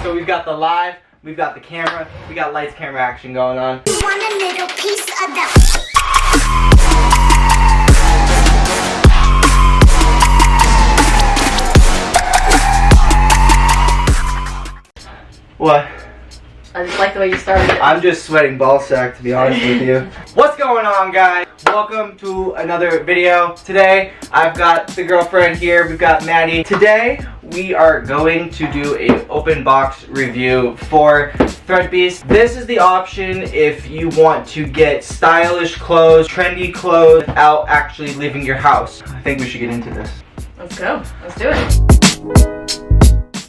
So we've got the live, we've got the camera, we got lights, camera, action going on. You want a little piece of the... What? I just like the way you started it. I'm just sweating ballsack, to be honest with you. What's going on, guys? Welcome to another video. Today, I've got the girlfriend here. We've got Maddie. Today, we are going to do an open box review for ThreadBeast. This is the option if you want to get stylish clothes, trendy clothes, without actually leaving your house. I think we should get into this. Let's go. Let's do it.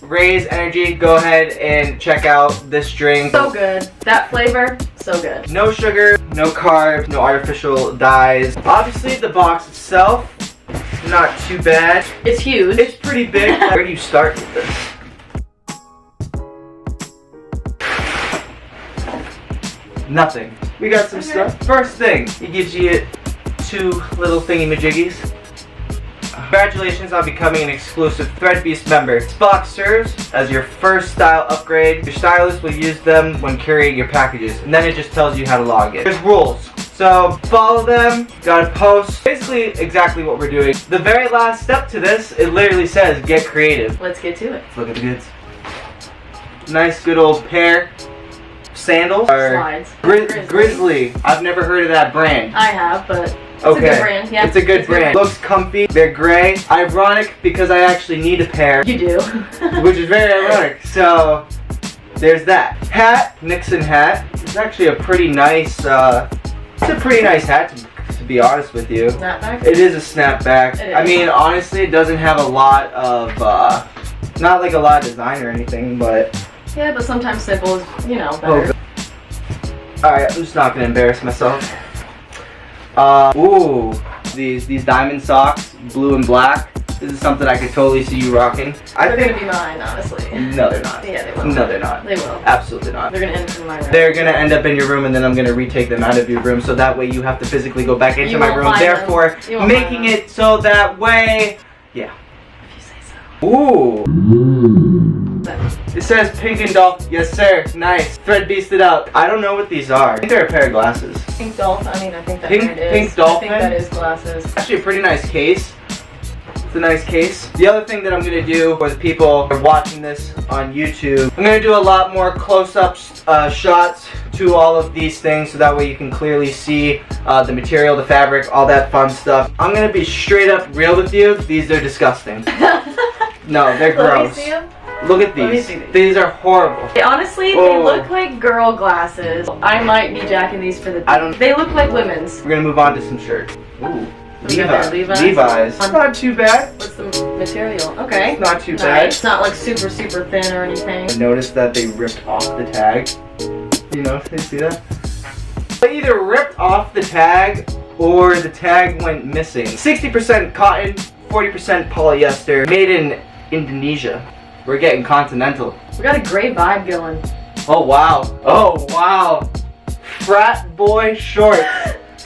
Raise Energy, go ahead and check out this drink. So good. That flavor, so good. No sugar, no carbs, no artificial dyes. Obviously the box itself, not too bad. It's huge. It's pretty big. Where do you start with this? Nothing. We got some stuff. First thing, he gives you 2 little thingy-majiggies. Congratulations on becoming an exclusive ThreadBeast member. This box serves as your first style upgrade. Your stylist will use them when carrying your packages, and then it just tells you how to log in. There's rules, so follow them. Gotta post. Basically, exactly what we're doing. The very last step to this, it literally says get creative. Let's get to it. Let's look at the goods. Nice, good old pair of sandals. Slides. Grizzly. I've never heard of that brand. I have, but. It's Okay. a good brand, yeah. It's a good brand. Looks comfy. They're gray. Ironic because I actually need a pair. You do. Which is very ironic. So there's that. Hat, Nixon hat. It's actually a pretty nice. It's a pretty nice hat to be honest with you. Snapback? It is a snapback. It is. I mean, honestly, it doesn't have a lot of not like a lot of design or anything, but Yeah, but sometimes simple is, you know, better. Alright, I'm just not gonna embarrass myself. Ooh, these diamond socks, blue and black. This is something I could totally see you rocking. They're gonna be mine, honestly. No, they're not. Yeah, they will. No, they're not. They will. Absolutely not. They're gonna end up in my room. They're gonna end up in your room, and then I'm gonna retake them out of your room, so that way you have to physically go back into You my won't room. find them. Therefore, You won't making find it so that way, yeah. If you say so. Ooh. It says pink and dolphin. Yes, sir. Nice. ThreadBeast it up. I don't know what these are. I think they're a pair of glasses. Pink dolphin. I mean, I think that Pink- it is. pink dolphin? I think that is glasses. Actually, a pretty nice case. It's a nice case. The other thing that I'm gonna do for the people who are watching this on YouTube, I'm gonna do a lot more close-ups shots to all of these things, so that way you can clearly see the material, the fabric, all that fun stuff. I'm gonna be straight up real with you. These are disgusting. No, they're Let me gross. see 'em. Look at Let me these. see these. These are horrible. Honestly, Oh. they look like girl glasses. I might be jacking these for the. I don't- They look like women's. We're gonna move on to some shirts. Ooh. We got that, Levi's. Levi's. Not too bad. What's the material? Okay. Not too bad. Nice. It's not like super thin or anything. I noticed that they ripped off the tag. You know, did you see that? They either ripped off the tag or the tag went missing. 60% cotton, 40% polyester. Made in Indonesia. We're getting continental. We got a great vibe going. Oh wow. Oh wow. Frat boy shorts.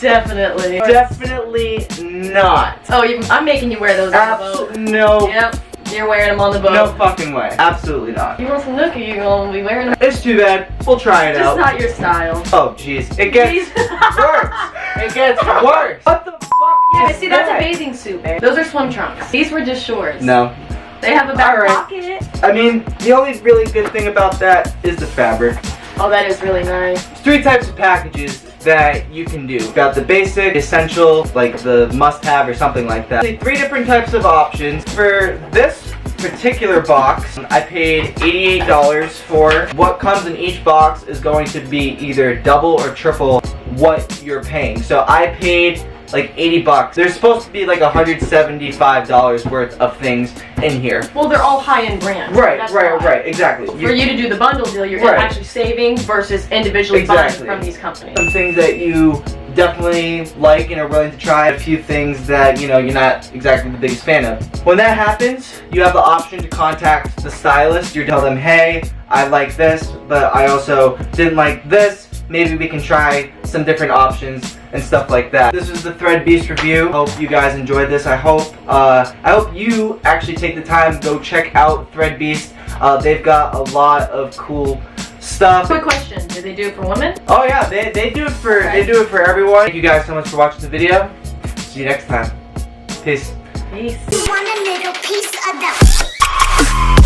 Definitely. Definitely not. Oh, I'm making you wear those on the boat. Absolutely no. Yep. You're wearing them on the boat. No fucking way. Absolutely not. You want some nookie, you're gonna be wearing them. It's too bad. We'll try it Just out. not your style. Oh jeez. It gets worse. It gets worse. What the fuck? Yeah, is see, that's that? a bathing suit, babe. Those are swim trunks. These were just shorts. No. They have a back Alright. pocket. I mean, the only really good thing about that is the fabric. Oh, that is really nice. There's 3 types of packages that you can do. You've got the basic, essential, like the must-have or something like that. 3 different types of options. For this particular box, I paid $88 for. What comes in each box is going to be either double or triple what you're paying. So I paid like 80 bucks. There's supposed to be like $175 worth of things in here. Well, they're all high-end brands. Right, That's why. right, exactly. For you to do the bundle deal, you're Right. actually saving versus individually Exactly. buying from these companies. Some things that you definitely like and are willing to try, a few things that, you know, you're not exactly the biggest fan of. When that happens, you have the option to contact the stylist. You tell them, hey, I like this, but I also didn't like this. Maybe we can try some different options, and stuff like that. This was the Thread Beast review. Hope you guys enjoyed this. I hope you actually take the time, go check out Thread Beast. They've got a lot of cool stuff. Quick question, do they do it for women? Oh yeah, they do it for everyone. Thank you guys so much for watching the video. See you next time. Peace. Peace. You want a little piece of that?